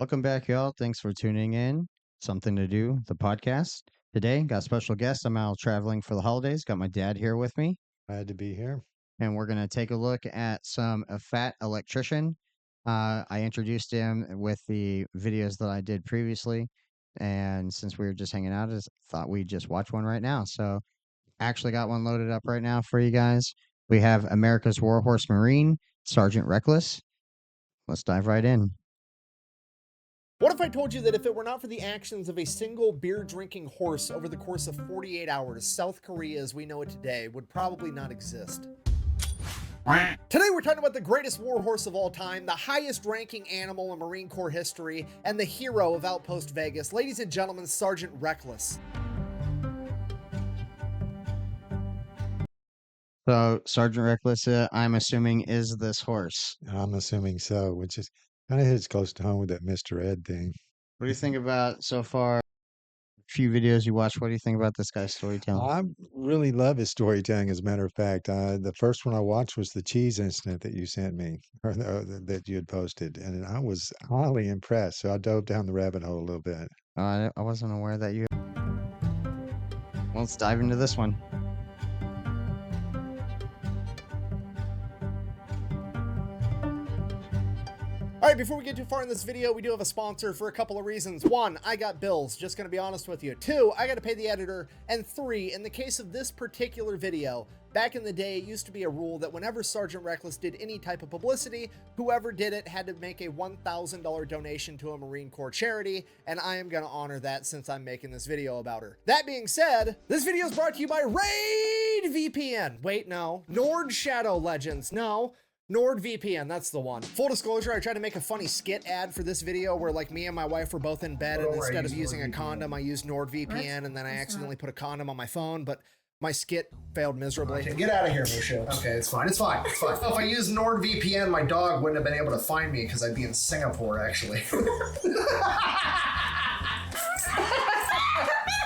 Welcome back, y'all. Thanks for tuning in. Something to Do, the podcast. Today, got a special guest. I'm out traveling for the holidays. Got my dad here with me, Glad to be here. and we're going to take a look at some a fat electrician. I introduced him with the videos that I did previously, and since we were just hanging out, I thought we'd just watch one right now. So, actually got one loaded up right now for you guys. We have America's Warhorse Marine, Sergeant Reckless. Let's dive right in. What if I told you that if it were not for the actions of a single beer-drinking horse over the course of 48 hours, South Korea as we know it today would probably not exist? Today we're talking about the greatest warhorse of all time, the highest ranking animal in Marine Corps history, and the hero of Outpost Vegas. Ladies and gentlemen, Sergeant Reckless. So, Sergeant Reckless, I'm assuming, is this horse. I'm assuming so, which is kind of hits close to home with that Mr. Ed thing. What do you think about so far? Few videos you watched. What do you think about this guy's storytelling? I really love his storytelling, as a matter of fact. The first one I watched was the cheese incident that you sent me, that you had posted, and I was highly impressed. So I dove down the rabbit hole a little bit. I wasn't aware that you. Well, let's dive into this one. Alright, before we get too far in this video, we do have a sponsor for a couple of reasons. One, I got bills, just gonna be honest with you. Two, I gotta pay the editor. And three, in the case of this particular video, back in the day, it used to be a rule that whenever Sergeant Reckless did any type of publicity, whoever did it had to make a $1,000 donation to a Marine Corps charity, and I am gonna honor that since I'm making this video about her. That being said, this video is brought to you by Raid VPN. Wait, no. Nord Shadow Legends. No. NordVPN, that's the one. Full disclosure, I tried to make a funny skit ad for this video where like me and my wife were both in bed and instead of using a condom, I used NordVPN and then I accidentally put a condom on my phone, but my skit failed miserably. Okay, get out of here, Mushu. Okay, it's fine. It's fine. It's fine. If I used NordVPN, my dog wouldn't have been able to find me because I'd be in Singapore, actually.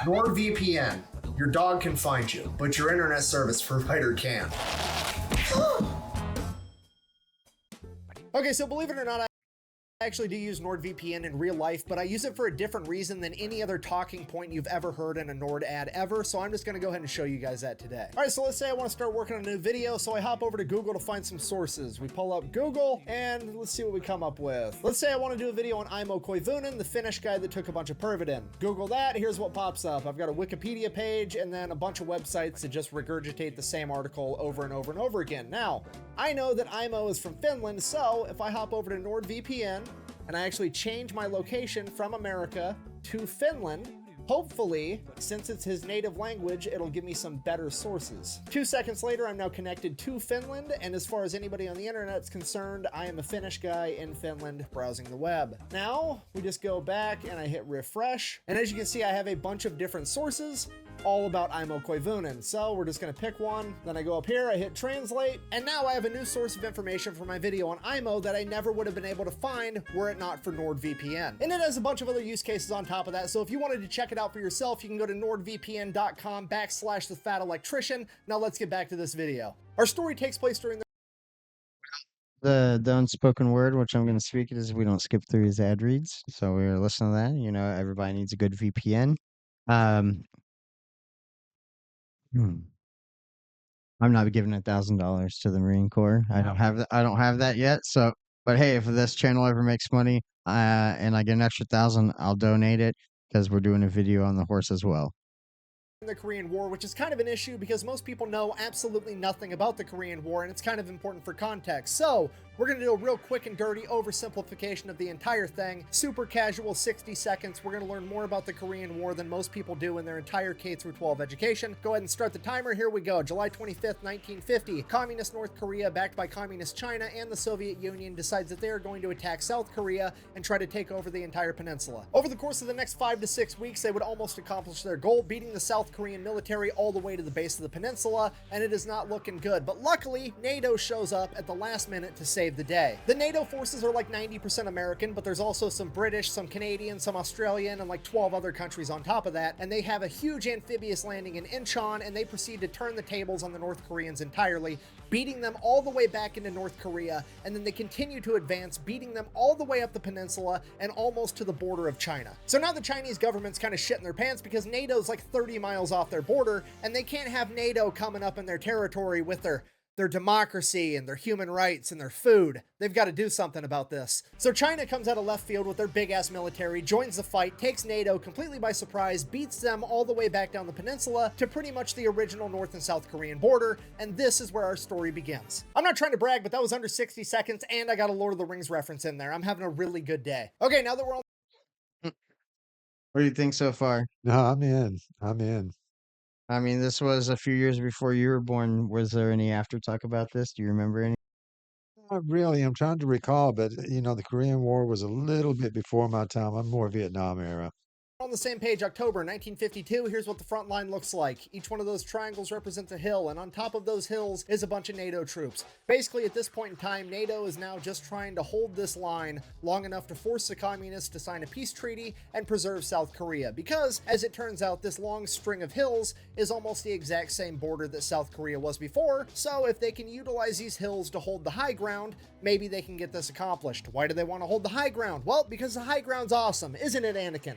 NordVPN. Your dog can find you, but your internet service provider can't. Okay, so believe it or not, I actually do use NordVPN in real life, but I use it for a different reason than any other talking point you've ever heard in a Nord ad ever, so I'm just gonna go ahead and show you guys that today. All right, so let's say I wanna start working on a new video, so I hop over to Google to find some sources. We pull up Google, and let's see what we come up with. Let's say I wanna do a video on Imo Koivunen, the Finnish guy that took a bunch of Pervidin. Google that, here's what pops up. I've got a Wikipedia page, and then a bunch of websites that just regurgitate the same article over and over and over again. Now, I know that Imo is from Finland, so if I hop over to NordVPN, and I actually change my location from America to Finland, hopefully, since it's his native language, it'll give me some better sources. 2 seconds later, I'm now connected to Finland, and as far as anybody on the internet's concerned, I am a Finnish guy in Finland browsing the web. Now, we just go back and I hit refresh, and as you can see, I have a bunch of different sources, all about Imo Koivunen. So we're just gonna pick one, then I go up here, I hit translate, and now I have a new source of information for my video on Imo that I never would have been able to find were it not for NordVPN. And it has a bunch of other use cases on top of that, so if you wanted to check it out for yourself, you can go to nordvpn.com/thefatelectrician. Now let's get back to this video. Our story takes place during The unspoken word, which I'm going to speak, is we don't skip through his ad reads. So we're listening to that. You know, everybody needs a good VPN. I'm not giving $1,000 to the Marine Corps. I don't have that yet. So, but hey, if this channel ever makes money, and I get an extra 1,000, I'll donate it because we're doing a video on the horse as well. the Korean War, which is kind of an issue because most people know absolutely nothing about the Korean War, and it's kind of important for context. So we're going to do a real quick and dirty oversimplification of the entire thing. Super casual, 60 seconds. We're going to learn more about the Korean War than most people do in their entire K-12 education. Go ahead and start the timer. Here we go. July 25th, 1950. Communist North Korea, backed by Communist China and the Soviet Union, decides that they are going to attack South Korea and try to take over the entire peninsula. Over the course of the next 5 to 6 weeks, they would almost accomplish their goal, beating the South Korean military all the way to the base of the peninsula, and it is not looking good. But luckily, NATO shows up at the last minute to save save the day. The NATO forces are like 90% American, but there's also some British, some Canadian, some Australian, and like 12 other countries on top of that, and they have a huge amphibious landing in Incheon, and they proceed to turn the tables on the North Koreans entirely, beating them all the way back into North Korea, and then they continue to advance, beating them all the way up the peninsula and almost to the border of China. So now the Chinese government's kind of shitting their pants because NATO's like 30 miles off their border, and they can't have NATO coming up in their territory with their democracy and their human rights and their food. They've got to do something about this. So China comes out of left field with their big-ass military, joins the fight, takes NATO completely by surprise, beats them all the way back down the peninsula to pretty much the original North and South Korean border, and this is where our story begins. I'm not trying to brag, but that was under 60 seconds, and I got a Lord of the Rings reference in there. I'm having a really good day. Okay, now that we're on... What do you think so far? No, I'm in. I'm in. I mean, this was a few years before you were born. Was there any after talk about this? Do you remember any? Not really. I'm trying to recall, but the Korean War was a little bit before my time. I'm more Vietnam era. On the same page, October 1952, here's what the front line looks like. Each one of those triangles represents a hill, and on top of those hills is a bunch of NATO troops. Basically, at this point in time, NATO is now just trying to hold this line long enough to force the communists to sign a peace treaty and preserve South Korea, because, as it turns out, this long string of hills is almost the exact same border that South Korea was before, so if they can utilize these hills to hold the high ground, maybe they can get this accomplished. Why do they want to hold the high ground? Well, because the high ground's awesome, isn't it, Anakin?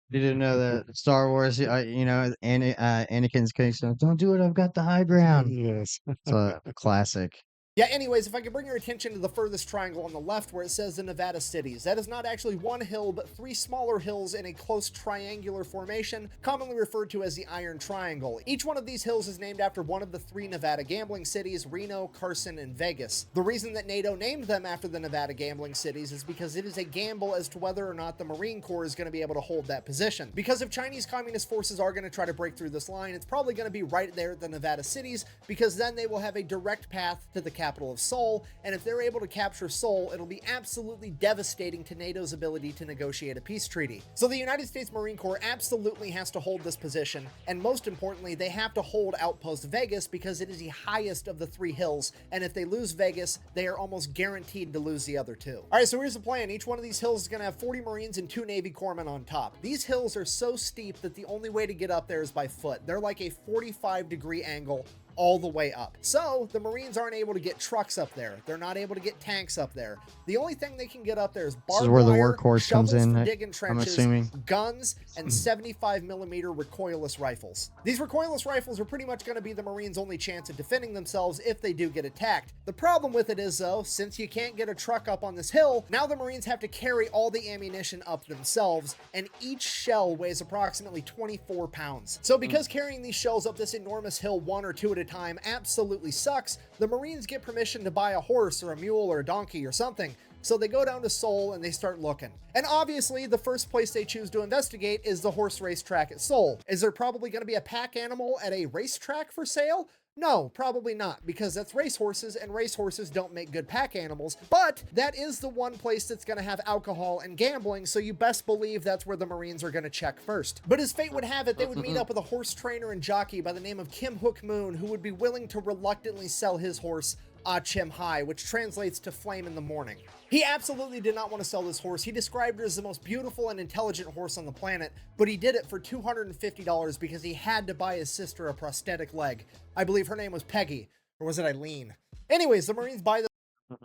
You didn't know that Star Wars, Anakin's case. Don't do it. I've got the high ground. Yes. It's a classic. Yeah, anyways, if I could bring your attention to the furthest triangle on the left where it says the Nevada cities, that is not actually one hill, but three smaller hills in a close triangular formation, commonly referred to as the Iron Triangle. Each one of these hills is named after one of the three Nevada gambling cities, Reno, Carson, and Vegas. The reason that NATO named them after the Nevada gambling cities is because it is a gamble as to whether or not the Marine Corps is going to be able to hold that position. Because if Chinese Communist forces are going to try to break through this line, it's probably going to be right there at the Nevada cities, because then they will have a direct path to the capital of Seoul, and if they're able to capture Seoul, it'll be absolutely devastating to NATO's ability to negotiate a peace treaty. So the United States Marine Corps absolutely has to hold this position, and most importantly, they have to hold Outpost Vegas because it is the highest of the three hills, and if they lose Vegas, they are almost guaranteed to lose the other two. Alright, so here's the plan. Each one of these hills is going to have 40 Marines and 2 Navy corpsmen on top. These hills are so steep that the only way to get up there is by foot. They're like a 45-degree angle all the way up. So the Marines aren't able to get trucks up there. They're not able to get tanks up there. The only thing they can get up there is barbed where the wire, workhorse shovels comes in, for digging trenches, assuming. guns, and 75mm recoilless rifles. These recoilless rifles are pretty much going to be the Marines' only chance at defending themselves if they do get attacked. The problem with it is, though, since you can't get a truck up on this hill, now the Marines have to carry all the ammunition up themselves, and each shell weighs approximately 24 pounds. So because carrying these shells up this enormous hill one or two at a time absolutely sucks, the Marines get permission to buy a horse or a mule or a donkey or something. So they go down to Seoul and they start looking. And obviously, the first place they choose to investigate is the horse racetrack at Seoul. Is there probably going to be a pack animal at a racetrack for sale? No, probably not, because that's racehorses, and racehorses don't make good pack animals, but that is the one place that's going to have alcohol and gambling, so you best believe that's where the Marines are going to check first. But as fate would have it, they would meet up with a horse trainer and jockey by the name of Kim Hook Moon, who would be willing to reluctantly sell his horse, Ah Chim Hai, which translates to flame in the morning. He absolutely did not want to sell this horse. He described it as the most beautiful and intelligent horse on the planet, but he did it for $250 because he had to buy his sister a prosthetic leg. I believe her name was Peggy, or was it Eileen? Anyways, the Marines buy the...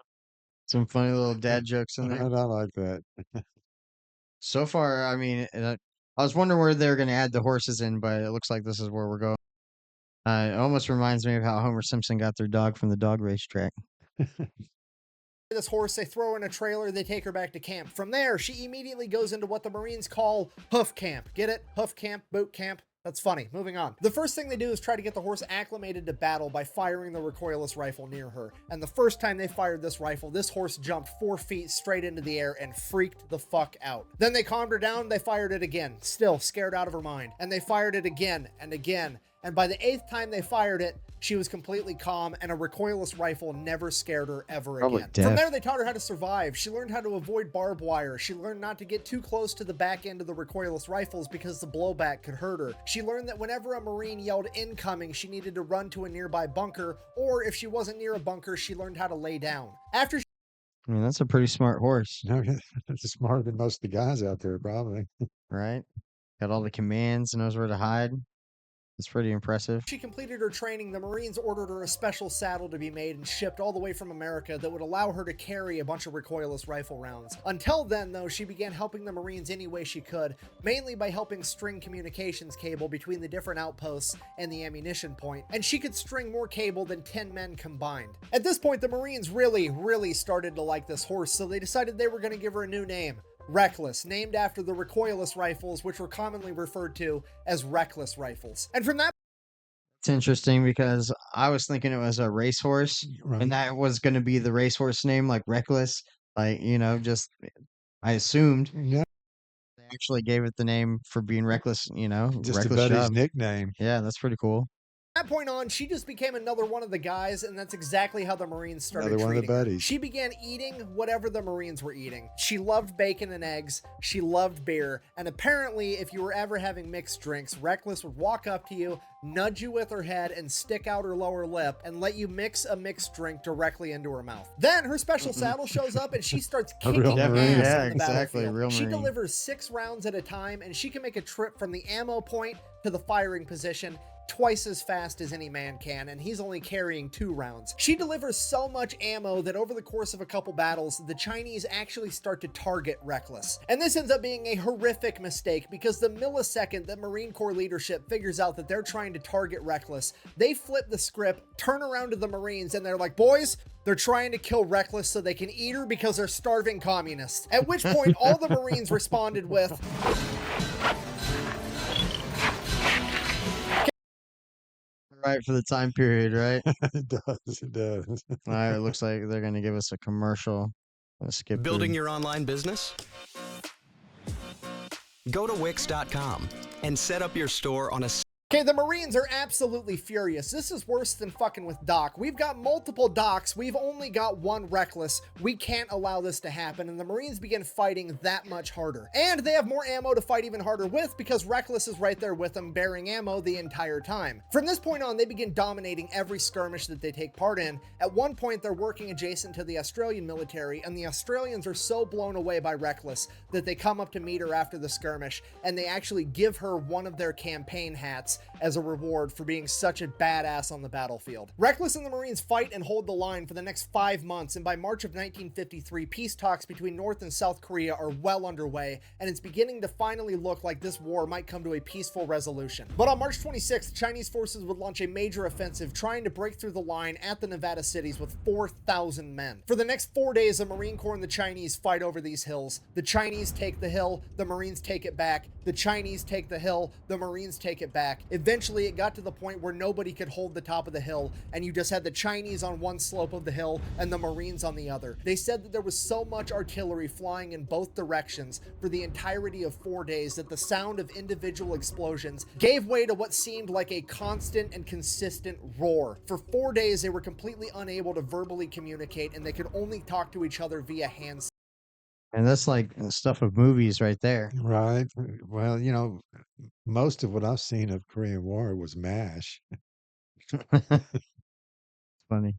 Some funny little dad jokes in I there. like that. So far, I mean, I was wondering where they're going to add the horses in, but it looks like this is where we're going. It almost reminds me of how Homer Simpson got their dog from the dog racetrack. this horse, they throw her in a trailer, they take her back to camp. From there, she immediately goes into what the Marines call hoof camp. Get it? Hoof camp, boot camp. That's funny. Moving on. The first thing they do is try to get the horse acclimated to battle by firing the recoilless rifle near her. And the first time they fired this rifle, this horse jumped 4 feet straight into the air and freaked the fuck out. Then they calmed her down, they fired it again, still scared out of her mind. And they fired it again and again and by the 8th time they fired it, she was completely calm, and a recoilless rifle never scared her ever Probably again. deaf. From there, they taught her how to survive. She learned how to avoid barbed wire. She learned not to get too close to the back end of the recoilless rifles because the blowback could hurt her. She learned that whenever a Marine yelled incoming, she needed to run to a nearby bunker, or if she wasn't near a bunker, she learned how to lay down. After I mean, that's a pretty smart horse, No, it's smarter than most of the guys out there, probably. right? Got all the commands, knows where to hide. It's pretty impressive. she completed her training, the Marines ordered her a special saddle to be made and shipped all the way from America that would allow her to carry a bunch of recoilless rifle rounds. Until then, though, she began helping the Marines any way she could, mainly by helping string communications cable between the different outposts and the ammunition point, and she could string more cable than 10 men combined. At this point, the Marines really started to like this horse, so they decided they were going to give her a new name. Reckless, named after the recoilless rifles, which were commonly referred to as reckless rifles. And from that It's interesting because I was thinking it was a racehorse, Right. and that was going to be the racehorse name, like Reckless. Like, just I assumed Yeah, they actually gave it the name for being reckless, just a reckless buddy's job. nickname. Yeah, that's pretty cool. that point on, she just became another one of the guys, and that's exactly how the Marines started Another one of the treating her. buddies. She began eating whatever the Marines were eating. She loved bacon and eggs, she loved beer, and apparently if you were ever having mixed drinks, Reckless would walk up to you, nudge you with her head, and stick out her lower lip and let you mix a mixed drink directly into her mouth. Then her special saddle shows up and she starts A real kicking ass Marine. on Yeah, the exactly, battlefield. real She Marine. delivers 6 rounds at a time, and she can make a trip from the ammo point to the firing position twice as fast as any man can, and he's only carrying 2 rounds. She delivers so much ammo that over the course of a couple battles, the Chinese actually start to target Reckless. And this ends up being a horrific mistake because the millisecond that Marine Corps leadership figures out that they're trying to target Reckless, they flip the script, turn around to the Marines, and they're like, boys, they're trying to kill Reckless so they can eat her because they're starving communists. At which point, all the Marines responded with, Right for the time period, right? It does. It does. All right, it looks like they're going to give us a commercial. Let's skip Building through. your online business? Go to Wix.com and set up your store on a okay, the Marines are absolutely furious. This is worse than fucking with Doc. We've got multiple Docs. We've only got one Reckless. We can't allow this to happen. And the Marines begin fighting that much harder. And they have more ammo to fight even harder with because Reckless is right there with them, bearing ammo the entire time. From this point on, they begin dominating every skirmish that they take part in. At one point, they're working adjacent to the Australian military, and the Australians are so blown away by Reckless that they come up to meet her after the skirmish, and they actually give her one of their campaign hats as a reward for being such a badass on the battlefield. Reckless and the Marines fight and hold the line for the next 5 months, and by March of 1953, peace talks between North and South Korea are well underway, and it's beginning to finally look like this war might come to a peaceful resolution. But on March 26th, Chinese forces would launch a major offensive trying to break through the line at the Nevada cities with 4,000 men. For the next 4 days, the Marine Corps and the Chinese fight over these hills. The Chinese take the hill, the Marines take it back. The Chinese take the hill, the Marines take it back. Eventually, it got to the point where nobody could hold the top of the hill, and you just had the Chinese on one slope of the hill and the Marines on the other. They said that there was so much artillery flying in both directions for the entirety of 4 days that the sound of individual explosions gave way to what seemed like a constant and consistent roar. For 4 days, they were completely unable to verbally communicate, and they could only talk to each other via hand. And that's like stuff of movies right there. Right. Well, most of what I've seen of Korean War was MASH. Funny.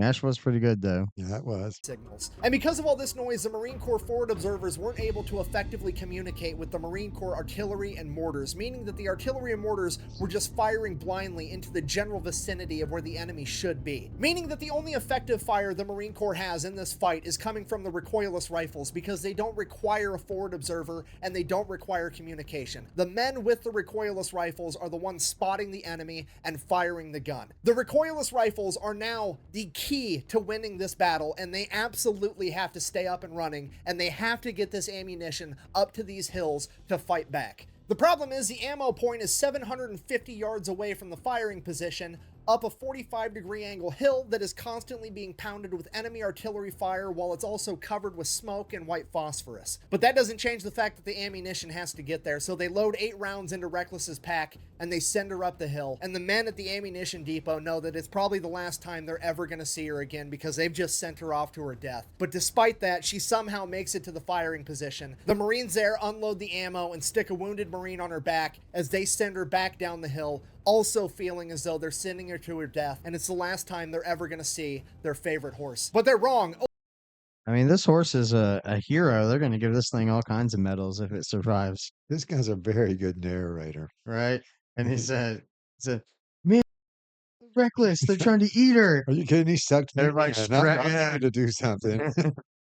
MASH was pretty good, though. Yeah, that was. Signals. And because of all this noise, the Marine Corps forward observers weren't able to effectively communicate with the Marine Corps artillery and mortars, meaning that the artillery and mortars were just firing blindly into the general vicinity of where the enemy should be. Meaning that the only effective fire the Marine Corps has in this fight is coming from the recoilless rifles because they don't require a forward observer and they don't require communication. The men with the recoilless rifles are the ones spotting the enemy and firing the gun. The recoilless rifles are now the key to winning this battle, and they absolutely have to stay up and running, and they have to get this ammunition up to these hills to fight back. The problem is the ammo point is 750 yards away from the firing position, up a 45-degree angle hill that is constantly being pounded with enemy artillery fire while it's also covered with smoke and white phosphorus. But that doesn't change the fact that the ammunition has to get there, so they load 8 rounds into Reckless's pack, and they send her up the hill. And the men at the ammunition depot know that it's probably the last time they're ever going to see her again because they've just sent her off to her death. But despite that, she somehow makes it to the firing position. The Marines there unload the ammo and stick a wounded Marine on her back as they send her back down the hill, also feeling as though they're sending her to her death, and it's the last time they're ever going to see their favorite horse. But they're wrong. I mean, this horse is a hero. They're going to give this thing all kinds of medals if it survives, This guy's a very good narrator. right? And he said, man, reckless. They're trying to eat her. Are you kidding? He sucked me Everybody's in. I'm yeah. trying to do something.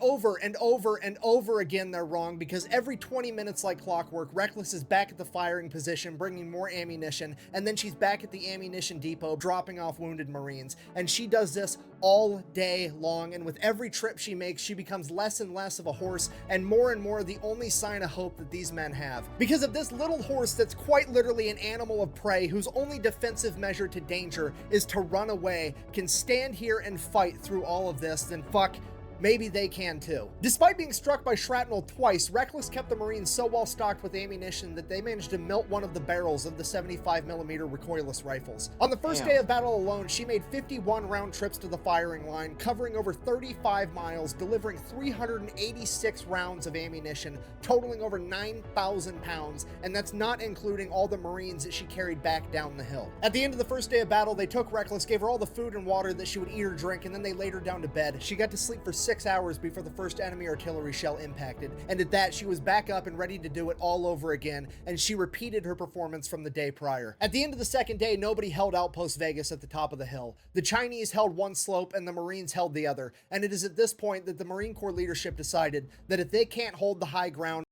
Over and over and over again, they're wrong because every 20 minutes like clockwork, Reckless is back at the firing position, bringing more ammunition, and then she's back at the ammunition depot, dropping off wounded Marines. And she does this all day long, and with every trip she makes, she becomes less and less of a horse, and more the only sign of hope that these men have. Because of this little horse that's quite literally an animal of prey, whose only defensive measure to danger is to run away, can stand here and fight through all of this, then fuck, maybe they can too. Despite being struck by shrapnel twice, Reckless kept the Marines so well stocked with ammunition that they managed to melt one of the barrels of the 75mm recoilless rifles. On the first day of battle alone, she made 51 round trips to the firing line, covering over 35 miles, delivering 386 rounds of ammunition, totaling over 9,000 pounds, and that's not including all the Marines that she carried back down the hill. At the end of the first day of battle, they took Reckless, gave her all the food and water that she would eat or drink, and then they laid her down to bed. She got to sleep for 6 hours before the first enemy artillery shell impacted, and at that she was back up and ready to do it all over again, and she repeated her performance from the day prior. At the end of the second day, nobody held Outpost Vegas at the top of the hill. The Chinese held one slope and the Marines held the other, and it is at this point that the Marine Corps leadership decided that if they can't hold the high ground,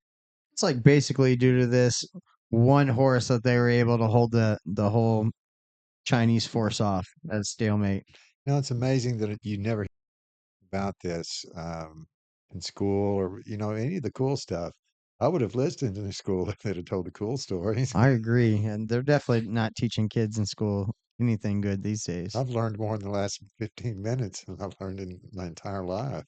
It's like basically due to this one horse that they were able to hold the whole Chinese force off at a stalemate. Now, it's amazing that you never hear about this in school or, any of the cool stuff. I would have listened in school if they'd have told the cool stories. I agree, and they're definitely not teaching kids in school anything good these days. I've learned more in the last 15 minutes than I've learned in my entire life.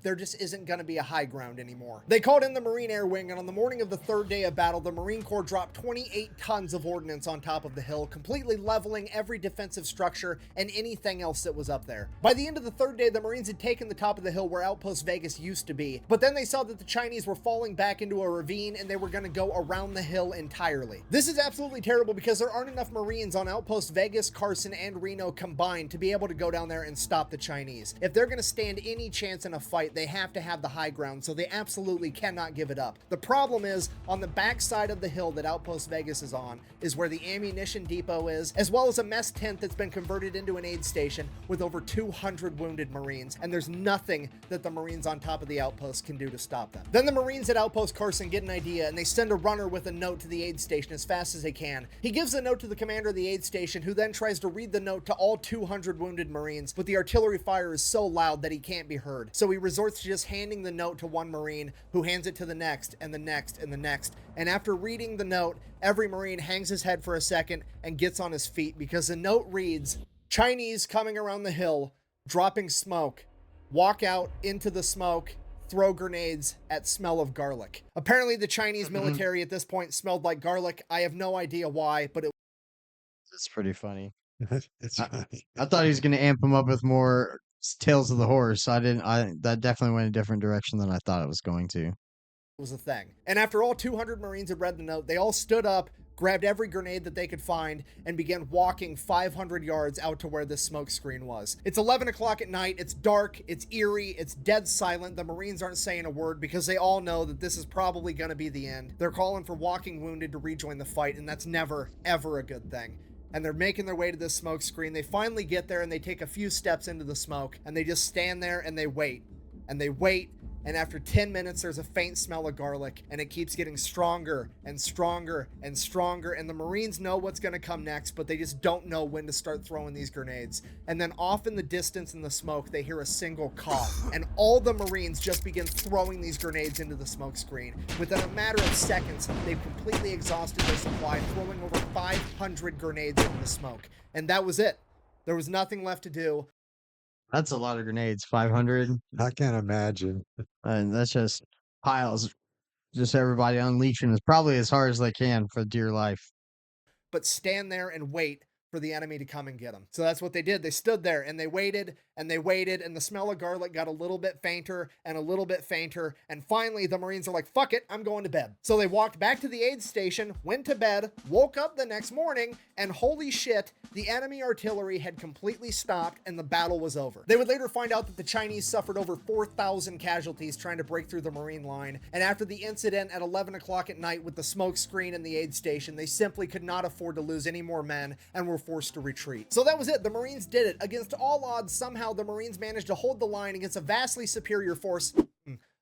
there just isn't going to be a high ground anymore. They called in the Marine Air Wing, and on the morning of the third day of battle, the Marine Corps dropped 28 tons of ordnance on top of the hill, completely leveling every defensive structure and anything else that was up there. By the end of the third day, the Marines had taken the top of the hill where Outpost Vegas used to be, but then they saw that the Chinese were falling back into a ravine and they were going to go around the hill entirely. This is absolutely terrible because there aren't enough Marines on Outpost Vegas, Carson, and Reno combined to be able to go down there and stop the Chinese. If they're going to stand any chance in a fight, they have to have the high ground, so they absolutely cannot give it up. The problem is, on the back side of the hill that Outpost Vegas is on, is where the ammunition depot is, as well as a mess tent that's been converted into an aid station with over 200 wounded Marines, and there's nothing that the Marines on top of the outpost can do to stop them. Then the Marines at Outpost Carson get an idea, and they send a runner with a note to the aid station as fast as they can. He gives the note to the commander of the aid station, who then tries to read the note to all 200 wounded Marines, but the artillery fire is so loud that he can't be heard. So he resorts to just handing the note to one Marine, who hands it to the next, and the next, and the next. And after reading the note, every Marine hangs his head for a second and gets on his feet, because the note reads, "Chinese coming around the hill, dropping smoke. Walk out into the smoke, throw grenades at smell of garlic." Apparently the Chinese military at this point smelled like garlic. I have no idea why, but It's pretty funny. It's I, funny. I thought he was going to amp him up with more Tales of the Horse. That definitely went a different direction than I thought it was going to. was a thing. And after all 200 Marines had read the note, they all stood up, grabbed every grenade that they could find, and began walking 500 yards out to where this smoke screen was. It's 11 o'clock at night, it's dark, it's eerie, it's dead silent. The Marines aren't saying a word because they all know that this is probably going to be the end. They're calling for walking wounded to rejoin the fight, and that's never, ever a good thing. And they're making their way to this smoke screen. They finally get there, and they take a few steps into the smoke, and they just stand there and they wait. And they wait. And after 10 minutes, there's a faint smell of garlic, and it keeps getting stronger and stronger and stronger. And the Marines know what's going to come next, but they just don't know when to start throwing these grenades. And then off in the distance in the smoke, they hear a single cough, and all the Marines just begin throwing these grenades into the smoke screen. Within a matter of seconds, they've completely exhausted their supply, throwing over 500 grenades into the smoke. And that was it. There was nothing left to do. That's a lot of grenades, 500. I can't imagine. And that's just piles. Just everybody unleashing as probably as hard as they can for dear life. but stand there and wait for the enemy to come and get them. So that's what they did. They stood there and they waited and they waited, and the smell of garlic got a little bit fainter and a little bit fainter. And finally, the Marines are like, fuck it, I'm going to bed. So they walked back to the aid station, went to bed, woke up the next morning, and holy shit, the enemy artillery had completely stopped and the battle was over. They would later find out that the Chinese suffered over 4,000 casualties trying to break through the Marine line. And after the incident at 11 o'clock at night with the smoke screen in the aid station, they simply could not afford to lose any more men and were forced to retreat. So that was it. The Marines did it. Against all odds, somehow the Marines managed to hold the line against a vastly superior force.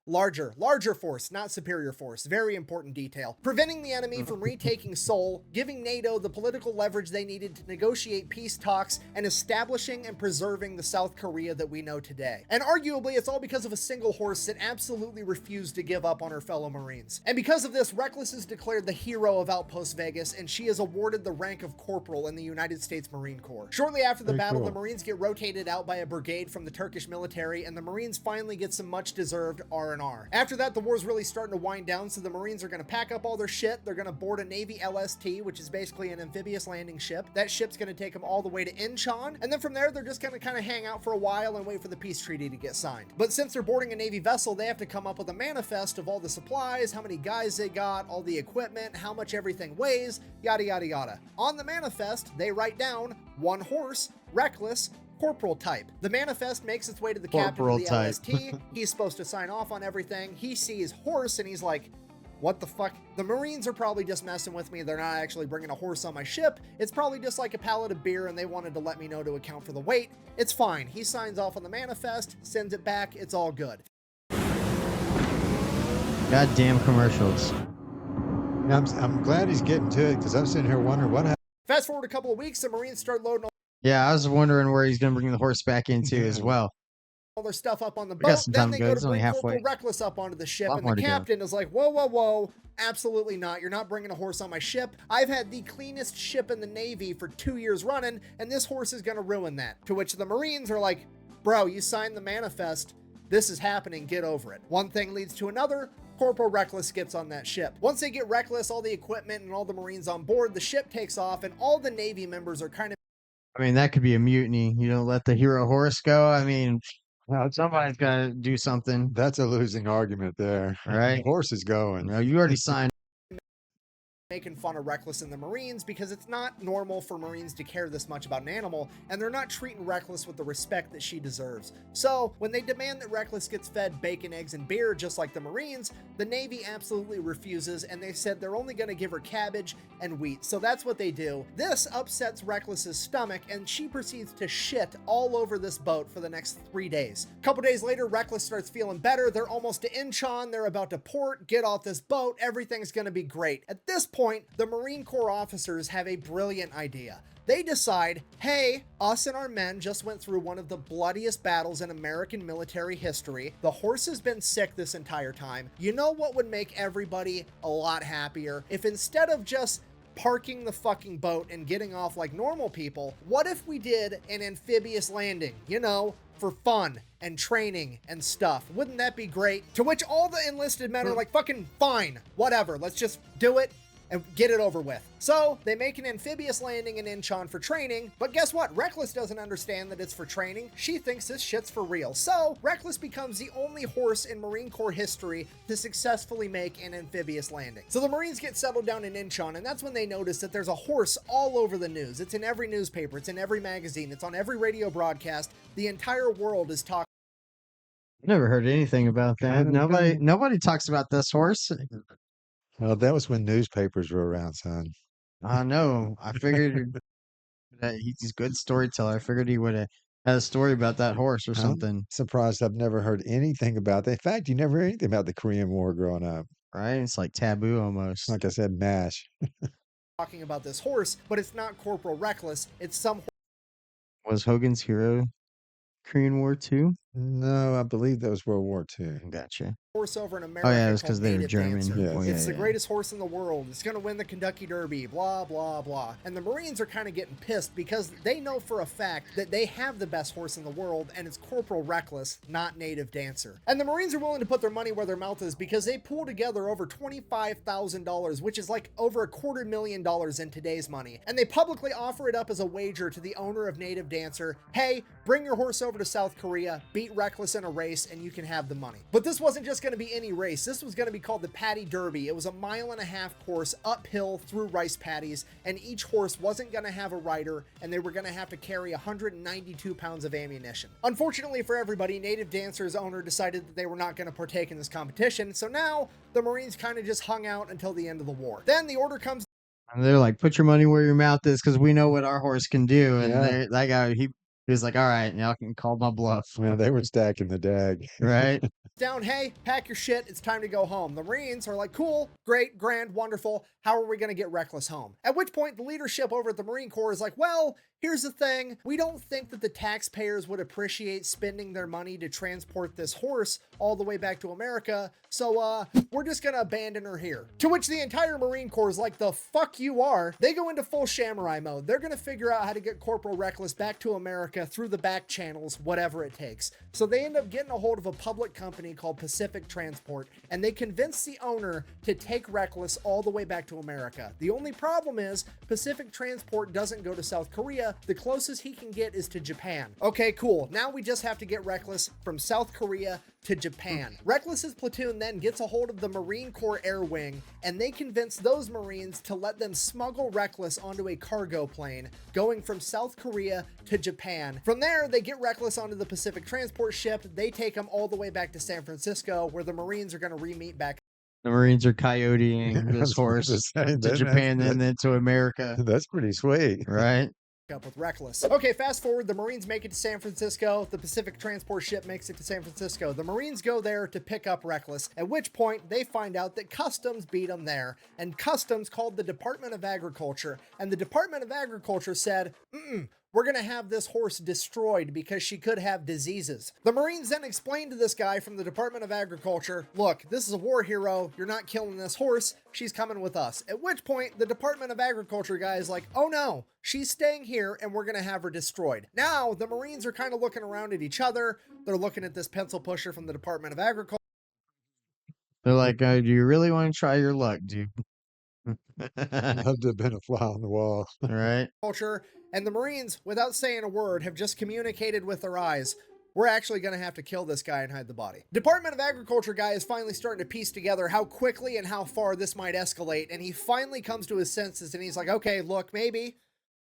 Larger force, not superior force. Very important detail. Preventing the enemy from retaking Seoul, giving NATO the political leverage they needed to negotiate peace talks, and establishing and preserving the South Korea that we know today. And arguably, it's all because of a single horse that absolutely refused to give up on her fellow Marines. And because of this, Reckless is declared the hero of Outpost Vegas, and she is awarded the rank of corporal in the United States Marine Corps. Shortly after the battle, the Marines get rotated out by a brigade from the Turkish military, and the Marines finally get some much-deserved R&R. After that, the war's really starting to wind down, so the Marines are going to pack up all their shit. They're going to board a Navy LST, which is basically an amphibious landing ship. That ship's going to take them all the way to Incheon, and then from there, they're just going to kind of hang out for a while and wait for the peace treaty to get signed. But since they're boarding a Navy vessel, they have to come up with a manifest of all the supplies, how many guys they got, all the equipment, how much everything weighs, yada, yada, yada. On the manifest, they write down 1 horse, Reckless, corporal type. The manifest makes its way to the captain of the LST. He's supposed to sign off on everything. He sees horse and he's like, what the fuck? The Marines are probably just messing with me. They're not actually bringing a horse on my ship. It's probably just like a pallet of beer and they wanted to let me know to account for the weight. It's fine. He signs off on the manifest, sends it back. It's all good. Goddamn commercials. I'm glad he's getting to it because I'm sitting here wondering what happened. Fast forward a couple of weeks, the Marines start loading Yeah, I was wondering where he's going to bring the horse back into as well. all their stuff up on the We got boat. some Then time they to go. go It's to only bring halfway. Corporal Reckless up onto the ship, Lot and more the to go. captain is like, whoa, whoa, whoa. Absolutely not. You're not bringing a horse on my ship. I've had the cleanest ship in the Navy for 2 years running, and this horse is going to ruin that. To which the Marines are like, bro, you signed the manifest. This is happening. Get over it. One thing leads to another. Corporal Reckless gets on that ship. Once they get Reckless, all the equipment, and all the Marines on board, the ship takes off, and all the Navy members are kind of I mean, that could be a mutiny. You don't let the hero horse go. I mean, well, somebody's got to do something, That's a losing argument there. right? The horse is You going. know, you already signed. making fun of Reckless and the Marines because it's not normal for Marines to care this much about an animal, and they're not treating Reckless with the respect that she deserves. So when they demand that Reckless gets fed bacon, eggs, and beer just like the Marines, the Navy absolutely refuses, and they said they're only going to give her cabbage and wheat. So that's what they do. This upsets Reckless's stomach, and she proceeds to shit all over this boat for the next 3 days. A couple days later, Reckless starts feeling better. They're almost to Incheon. They're about to port, get off this boat. Everything's going to be great. At this point, the Marine Corps officers have a brilliant idea. They decide, hey, us and our men just went through one of the bloodiest battles in American military history. The horse has been sick this entire time. You know what would make everybody a lot happier? If instead of just parking the fucking boat and getting off like normal people, what if we did an amphibious landing? You know, for fun and training and stuff. Wouldn't that be great? To which all the enlisted men are like, fucking fine, whatever, let's just do it and get it over with. So they make an amphibious landing in Incheon for training, but guess what? Reckless doesn't understand that it's for training. She thinks this shit's for real. So Reckless becomes the only horse in Marine Corps history to successfully make an amphibious landing. So the Marines get settled down in Incheon, and that's when they notice that there's a horse all over the news. It's in every newspaper, it's in every magazine, it's on every radio broadcast. The entire world is talking. Never heard anything about that. Nobody talks about this horse. Well, that was when newspapers were around, son. I know. I figured that he's a good storyteller. I figured he would have had a story about that horse or I'm something, surprised I've never heard anything about that. In fact, you never heard anything about the Korean War growing up. right? It's like taboo almost. Like I said, MASH. Talking about this horse, but it's not Corporal Reckless. It's some Was Hogan's Hero Korean War too? No, I believe that was World War II. Gotcha. horse over in Oh yeah, America it was called because they were Native German. Dancer. Yes. Well, It's the yeah. greatest horse in the world. It's going to win the Kentucky Derby, blah, blah, blah. And the Marines are kind of getting pissed because they know for a fact that they have the best horse in the world, and it's Corporal Reckless, not Native Dancer. And the Marines are willing to put their money where their mouth is because they pull together over $25,000, which is like over $250,000 in today's money. And they publicly offer it up as a wager to the owner of Native Dancer. Hey, bring your horse over to South Korea, beat Reckless in a race, and you can have the money. But this wasn't just going to be any race. This was going to be called the Paddy Derby. It was a 1.5 mile course uphill through rice paddies, and each horse wasn't going to have a rider, and they were going to have to carry 192 pounds of ammunition. Unfortunately for everybody, Native Dancer's owner decided that they were not going to partake in this competition, so now the Marines kind of just hung out until the end of the war. Then the order comes. And they're like, "Put your money where your mouth is, because we know what our horse can do." And Yeah. that guy, he was like, "All right, now I can call my bluff." Well, they were stacking the dag. Right? Down, hey, pack your shit, it's time to go home. The Marines are like, cool, great, grand, wonderful. How are we going to get Reckless home? At which point, the leadership over at the Marine Corps is like, well, here's the thing. We don't think that the taxpayers would appreciate spending their money to transport this horse all the way back to America, so we're just going to abandon her here. To which the entire Marine Corps is like, the fuck you are. They go into full samurai mode. They're going to figure out how to get Corporal Reckless back to America through the back channels, whatever it takes. So they end up getting a hold of a public company called Pacific Transport, and they convince the owner to take Reckless all the way back to America. The only problem is Pacific Transport doesn't go to South Korea. The closest he can get is to Japan. Okay, cool. Now we just have to get Reckless from South Korea to Japan. Reckless's platoon then gets a hold of the Marine Corps Air Wing, and they convince those Marines to let them smuggle Reckless onto a cargo plane going from South Korea to Japan. From there, they get Reckless onto the Pacific Transport ship. They take him all the way back to San Francisco, where the Marines are going to re-meet back. The Marines are coyoteing I this was about horse to say, to that- Japan and that- then to America. That's pretty sweet. Right? Up with Reckless. Okay, fast forward, the Marines make it to San Francisco. The Pacific Transport ship makes it to San Francisco. The Marines go there to pick up Reckless, at which point they find out that Customs beat them there, and Customs called the Department of Agriculture, and the Department of Agriculture said, we're going to have this horse destroyed because she could have diseases. The Marines then explained to this guy from the Department of Agriculture, look, this is a war hero. You're not killing this horse. She's coming with us. At which point, the Department of Agriculture guy is like, oh no, she's staying here and we're going to have her destroyed. Now, the Marines are kind of looking around at each other. They're looking at this pencil pusher from the Department of Agriculture. They're like, "Do you really want to try your luck, dude?" Love to have been a fly on the wall. Right? And the Marines, without saying a word, have just communicated with their eyes. We're actually going to have to kill this guy and hide the body. Department of Agriculture guy is finally starting to piece together how quickly and how far this might escalate, and he finally comes to his senses and he's like, okay, look, maybe,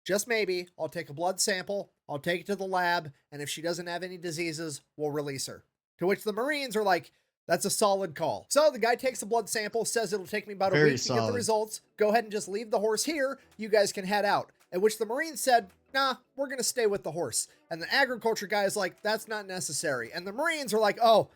just maybe, I'll take a blood sample, I'll take it to the lab, and if she doesn't have any diseases, we'll release her. To which the Marines are like, that's a solid call. So the guy takes a blood sample, says it'll take me about a Very week to get the solid. results. Go ahead and just leave the horse here. You guys can head out. At which the Marines said, nah, we're going to stay with the horse. And the agriculture guy is like, that's not necessary. And the Marines are like, oh,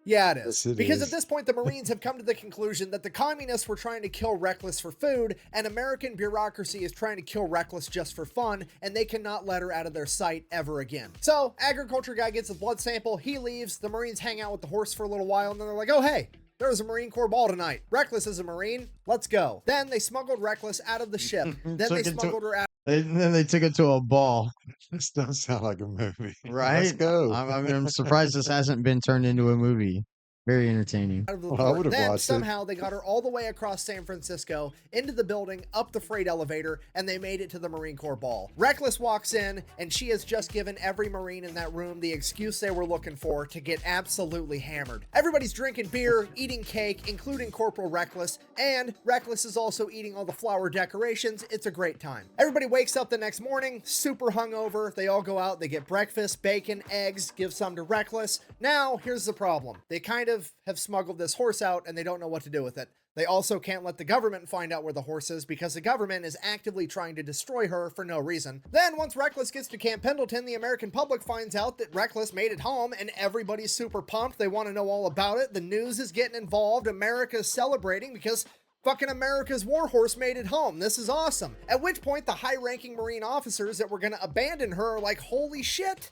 yeah, it is. Yes, it Because is. at this point, the Marines have come to the conclusion that the communists were trying to kill Reckless for food, and American bureaucracy is trying to kill Reckless just for fun, and they cannot let her out of their sight ever again. So, agriculture guy gets a blood sample, he leaves, the Marines hang out with the horse for a little while, and then they're like, oh, hey, there was a Marine Corps ball tonight. Reckless is a Marine. Let's go. Then they smuggled Reckless out of the ship. Then Took they it to- smuggled her out. And then they took it to a ball. This does sound like a movie. Right? Let's go. I'm surprised this hasn't been turned into a movie. Very entertaining. Out of the Well, I port. would've Then watched it. somehow they got her all the way across San Francisco, into the building, up the freight elevator, and they made it to the Marine Corps ball. Reckless walks in, and she has just given every Marine in that room the excuse they were looking for to get absolutely hammered. Everybody's drinking beer, eating cake, including Corporal Reckless, and Reckless is also eating all the flower decorations. It's a great time. Everybody wakes up the next morning, super hungover. They all go out, they get breakfast, bacon, eggs, give some to Reckless. Now, here's the problem. They kind of have smuggled this horse out and they don't know what to do with it. They also can't let the government find out where the horse is because the government is actively trying to destroy her for no reason. Then once Reckless gets to Camp Pendleton, the American public finds out that Reckless made it home and everybody's super pumped. They want to know all about it. The news is getting involved. America's celebrating because fucking America's warhorse made it home. This is awesome. At which point the high-ranking Marine officers that were going to abandon her are like, holy shit.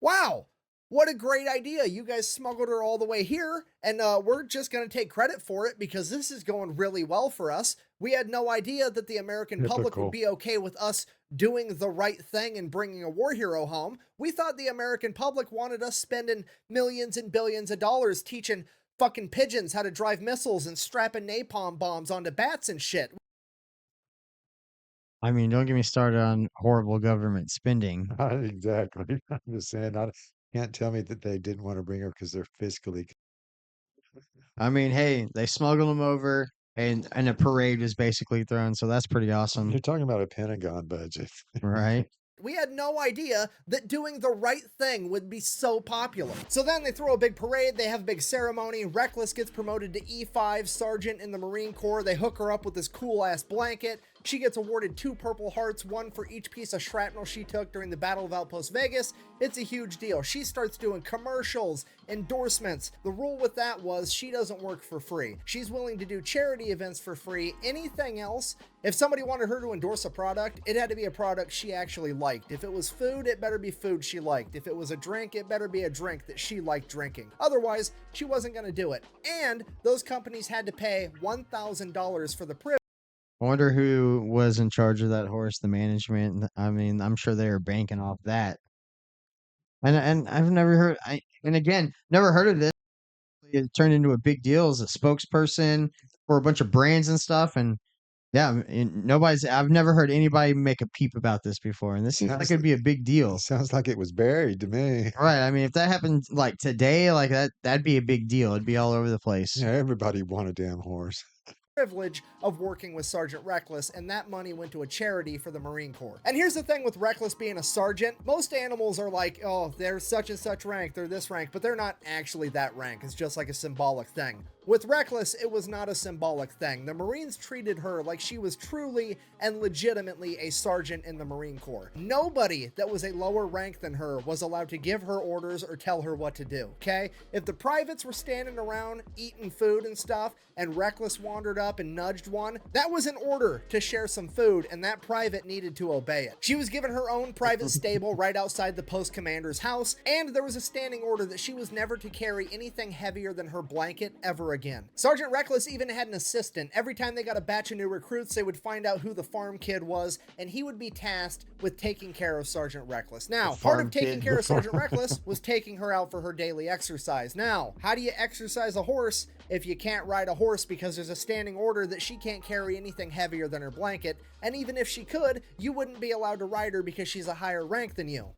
Wow. What a great idea. You guys smuggled her all the way here, and we're just going to take credit for it because this is going really well for us. We had no idea that the American public would Typical. be okay with us doing the right thing and bringing a war hero home. We thought the American public wanted us spending millions and billions of dollars teaching fucking pigeons how to drive missiles and strapping napalm bombs onto bats and shit. I mean, don't get me started on horrible government spending. Exactly. I'm just saying, I can't tell me that they didn't want to bring her because they're fiscally. I mean, hey, they smuggled them over, and a parade was basically thrown, so that's pretty awesome, You're talking about a Pentagon budget. right? We had no idea that doing the right thing would be so popular. So then they throw a big parade, they have a big ceremony. Reckless gets promoted to E5 sergeant in the Marine Corps. They hook her up with this cool ass blanket. She gets awarded 2 Purple Hearts, 1 for each piece of shrapnel she took during the Battle of Outpost Vegas. It's a huge deal. She starts doing commercials, endorsements. The rule with that was she doesn't work for free. She's willing to do charity events for free. Anything else, if somebody wanted her to endorse a product, it had to be a product she actually liked. If it was food, it better be food she liked. If it was a drink, it better be a drink that she liked drinking. Otherwise, she wasn't going to do it. And those companies had to pay $1,000 for the privilege. I wonder who was in charge of that horse, the management. I mean, I'm sure they were banking off that. And I've never heard and again, never heard of this. It turned into a big deal as a spokesperson for a bunch of brands and stuff. And yeah, and I've never heard anybody make a peep about this before. And this seems like Sounds, it'd be a big deal. sounds like it was buried to me. Right. I mean, if that happened like today, like that'd be a big deal. It'd be all over the place. Yeah, everybody want a damn horse. Privilege of working with Sergeant Reckless, and that money went to a charity for the Marine Corps. And here's the thing with Reckless being a sergeant, most animals are like, oh, they're such and such rank, they're this rank, but they're not actually that rank. It's just like a symbolic thing. With Reckless, it was not a symbolic thing. The Marines treated her like she was truly and legitimately a sergeant in the Marine Corps. Nobody that was a lower rank than her was allowed to give her orders or tell her what to do, okay? If the privates were standing around eating food and stuff, and Reckless wandered up and nudged one, that was an order to share some food, and that private needed to obey it. She was given her own private stable right outside the post commander's house, and there was a standing order that she was never to carry anything heavier than her blanket ever again. Sergeant Reckless even had an assistant. Every time they got a batch of new recruits, they would find out who the farm kid was, and he would be tasked with taking care of Sergeant Reckless. Now, part of taking care of Sergeant Reckless was taking her out for her daily exercise. Now, how do you exercise a horse if you can't ride a horse because there's a standing order that she can't carry anything heavier than her blanket, and even if she could, you wouldn't be allowed to ride her because she's a higher rank than you?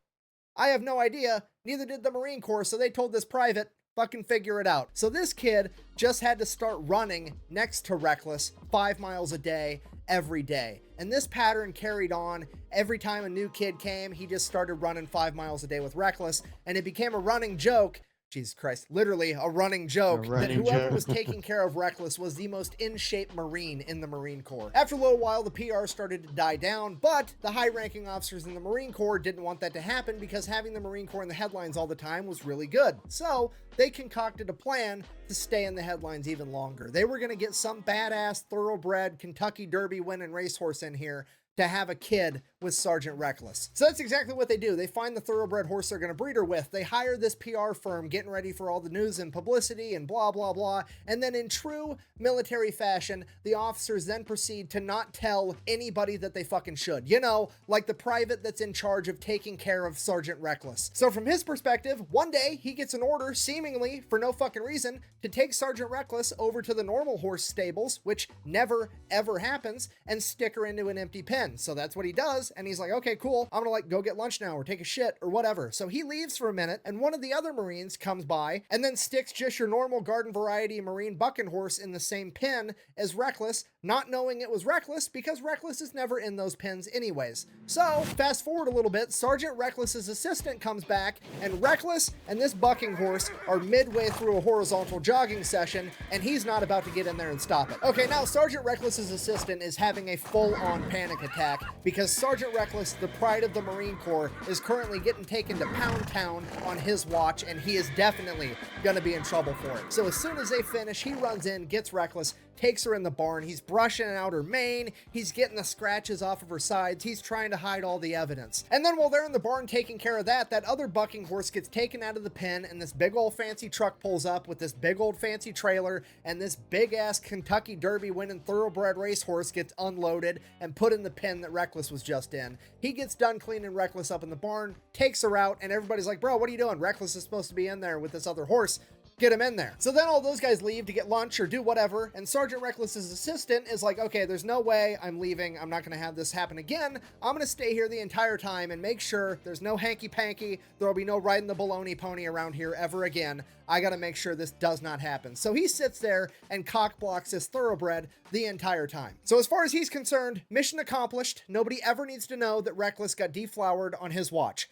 I have no idea, neither did the Marine Corps, so they told this private, fucking figure it out. So this kid just had to start running next to Reckless 5 miles a day, every day. And this pattern carried on. Every time a new kid came, he just started running 5 miles a day with Reckless, and it became a running joke. Jesus Christ, literally a running joke that whoever was taking care of Reckless was the most in-shape Marine in the Marine Corps. After a little while, the PR started to die down, but the high-ranking officers in the Marine Corps didn't want that to happen because having the Marine Corps in the headlines all the time was really good. So they concocted a plan to stay in the headlines even longer. They were going to get some badass, thoroughbred, Kentucky Derby winning racehorse in here to have a kid with Sergeant Reckless. So that's exactly what they do. They find the thoroughbred horse they're going to breed her with. They hire this PR firm getting ready for all the news and publicity and blah, blah, blah. And then in true military fashion, the officers then proceed to not tell anybody that they fucking should. You know, like the private that's in charge of taking care of Sergeant Reckless. So from his perspective, one day he gets an order, seemingly for no fucking reason, to take Sergeant Reckless over to the normal horse stables, which never, ever happens, and stick her into an empty pen. So that's what he does, and he's like, okay, cool, I'm gonna go get lunch now or take a shit or whatever. So he leaves for a minute, and one of the other Marines comes by and then sticks just your normal garden variety Marine bucking horse in the same pen as Reckless, not knowing it was Reckless because Reckless is never in those pens anyways. So fast forward a little bit, Sergeant Reckless's assistant comes back, and Reckless and this bucking horse are midway through a horizontal jogging session, and he's not about to get in there and stop it. Okay, now Sergeant Reckless's assistant is having a full-on panic attack because Sergeant Reckless, the pride of the Marine Corps, is currently getting taken to Pound Town on his watch, and he is definitely gonna be in trouble for it. So as soon as they finish, he runs in, gets Reckless, takes her in the barn. He's brushing out her mane. He's getting the scratches off of her sides. He's trying to hide all the evidence. And then while they're in the barn taking care of that, that other bucking horse gets taken out of the pen, and this big old fancy truck pulls up with this big old fancy trailer, and this big ass Kentucky Derby winning thoroughbred racehorse gets unloaded and put in the pen that Reckless was just in. He gets done cleaning Reckless up in the barn, takes her out, and everybody's like, bro, what are you doing? Reckless is supposed to be in there with this other horse. Get him in there. So then all those guys leave to get lunch or do whatever, and Sergeant Reckless's assistant is like, okay, there's no way I'm leaving. I'm not going to have this happen again. I'm going to stay here the entire time and make sure there's no hanky-panky. There'll be no riding the baloney pony around here ever again. I got to make sure this does not happen. So he sits there and cock blocks this thoroughbred the entire time. So as far as he's concerned, mission accomplished. Nobody ever needs to know that Reckless got deflowered on his watch.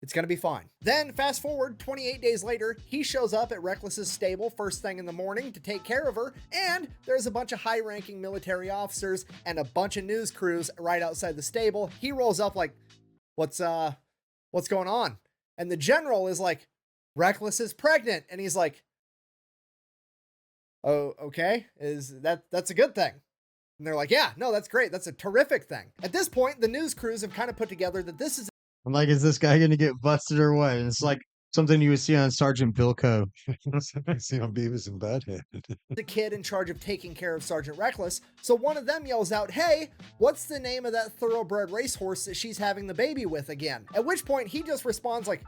It's going to be fine. Then fast forward 28 days later, he shows up at Reckless's stable first thing in the morning to take care of her, and there's a bunch of high-ranking military officers and a bunch of news crews right outside the stable. He rolls up like, what's going on? And the general is like, Reckless is pregnant. And he's like, oh, okay. That's a good thing. And they're like, yeah, no, that's great. That's a terrific thing. At this point, the news crews have kind of put together that this is I'm like, is this guy gonna get busted or what? And it's like something you would see on Sergeant Bilko. See on Beavis and Butthead. the kid in charge of taking care of Sergeant Reckless. So one of them yells out, hey, what's the name of that thoroughbred racehorse that she's having the baby with again? At which point he just responds like,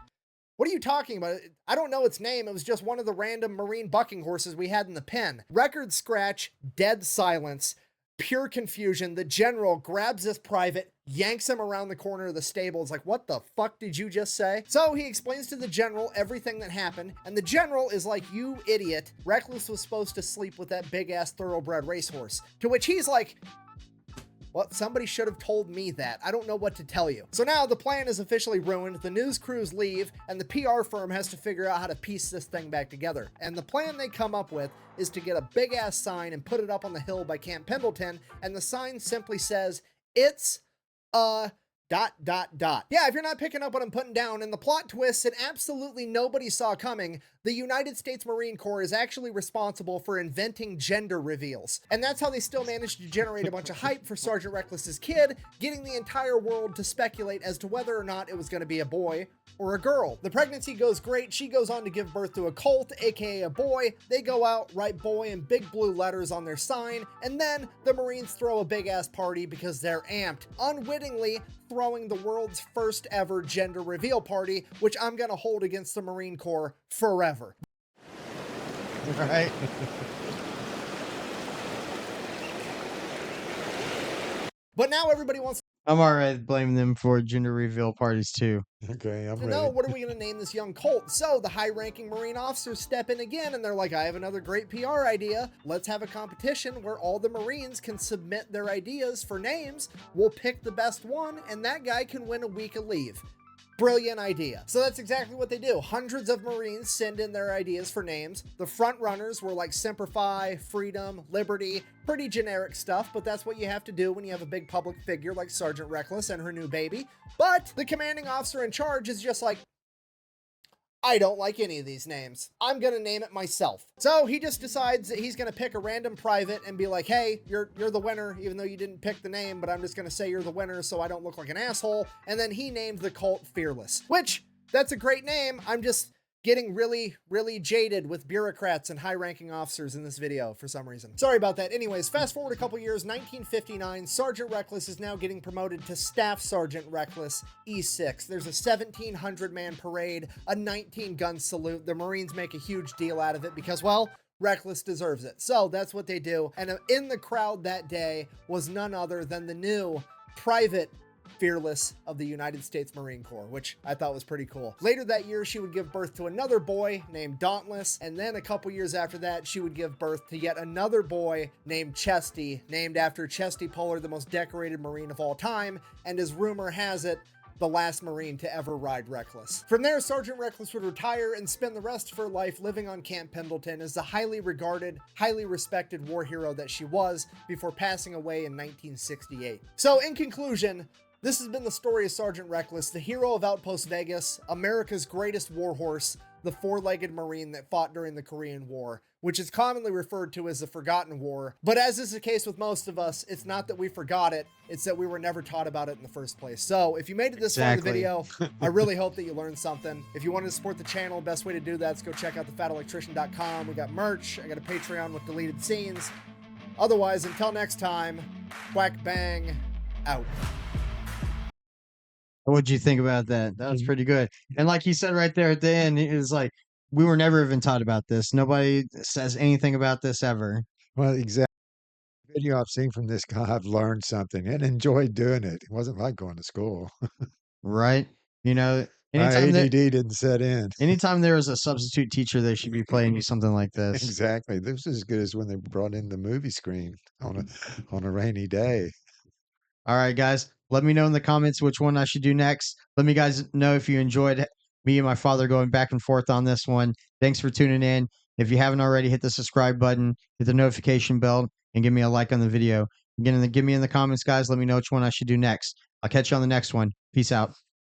what are you talking about? I don't know its name. It was just one of the random Marine bucking horses we had in the pen. Record scratch, dead silence, pure confusion. The general grabs this private, yanks him around the corner of the stable. It's like, what the fuck did you just say? So he explains to the general everything that happened, and the general is like, you idiot. Reckless was supposed to sleep with that big ass thoroughbred racehorse. To which he's like, well, somebody should have told me that. I don't know what to tell you. So now the plan is officially ruined. The news crews leave, and the PR firm has to figure out how to piece this thing back together. And the plan they come up with is to get a big ass sign and put it up on the hill by Camp Pendleton, and the sign simply says, it's a ... Yeah, if you're not picking up what I'm putting down, in the plot twists that absolutely nobody saw coming, the United States Marine Corps is actually responsible for inventing gender reveals. And that's how they still managed to generate a bunch of hype for Sergeant Reckless's kid, getting the entire world to speculate as to whether or not it was going to be a boy or a girl. The pregnancy goes great. She goes on to give birth to a colt, aka a boy. They go out, write boy in big blue letters on their sign, and then the Marines throw a big ass party because they're amped, unwittingly throwing the world's first ever gender reveal party, which I'm gonna hold against the Marine Corps forever. Right? But now everybody wants I'm alright blaming them for gender reveal parties too. Okay, I'm to ready. know, what are we gonna name this young colt? So the high-ranking Marine officers step in again, and they're like, I have another great PR idea. Let's have a competition where all the Marines can submit their ideas for names. We'll pick the best one, and that guy can win a week of leave. Brilliant idea. So that's exactly what they do. Hundreds of Marines send in their ideas for names. The front runners were like Semper Fi, Freedom, Liberty, pretty generic stuff, but that's what you have to do when you have a big public figure like Sergeant Reckless and her new baby. But the commanding officer in charge is just like, I don't like any of these names. I'm gonna name it myself. So he just decides that he's gonna pick a random private and be like, hey, you're the winner, even though you didn't pick the name, but I'm just gonna say you're the winner so I don't look like an asshole. And then he named the cult Fearless, which, that's a great name. I'm just getting really, really jaded with bureaucrats and high-ranking officers in this video for some reason. Sorry about that. Anyways, fast forward a couple years, 1959, Sergeant Reckless is now getting promoted to Staff Sergeant Reckless, E6. There's a 1,700-man parade, a 19-gun salute. The Marines make a huge deal out of it because, well, Reckless deserves it. So that's what they do. And in the crowd that day was none other than the new Private Fearless of the United States Marine Corps, which I thought was pretty cool. Later that year, she would give birth to another boy named Dauntless, and then a couple years after that, she would give birth to yet another boy named Chesty, named after Chesty Puller, the most decorated Marine of all time, and as rumor has it, the last Marine to ever ride Reckless. From there, Sergeant Reckless would retire and spend the rest of her life living on Camp Pendleton as the highly regarded, highly respected war hero that she was before passing away in 1968. So in conclusion, this has been the story of Sergeant Reckless, the hero of Outpost Vegas, America's greatest warhorse, the four-legged Marine that fought during the Korean War, which is commonly referred to as the Forgotten War. But as is the case with most of us, it's not that we forgot it, it's that we were never taught about it in the first place. So if you made it this far in the video, I really hope that you learned something. If you want to support the channel, best way to do that is go check out thefatelectrician.com. We got merch, I got a Patreon with deleted scenes. Otherwise, until next time, Quack Bang, out. What'd you think about that? That was pretty good. And like he said right there at the end, it was like, we were never even taught about this. Nobody says anything about this ever. Well, exactly. Video I've seen from this guy, I've learned something and enjoyed doing it. It wasn't like going to school. Right? You know, My anytime that ADD didn't set in. anytime there was a substitute teacher, they should be playing you something like this. Exactly. This is as good as when they brought in the movie screen on a rainy day. All right, guys. Let me know in the comments which one I should do next. Let me guys know if you enjoyed me and my father going back and forth on this one. Thanks for tuning in. If you haven't already, hit the subscribe button, hit the notification bell, and give me a like on the video. Again, give me in the comments, guys. Let me know which one I should do next. I'll catch you on the next one. Peace out.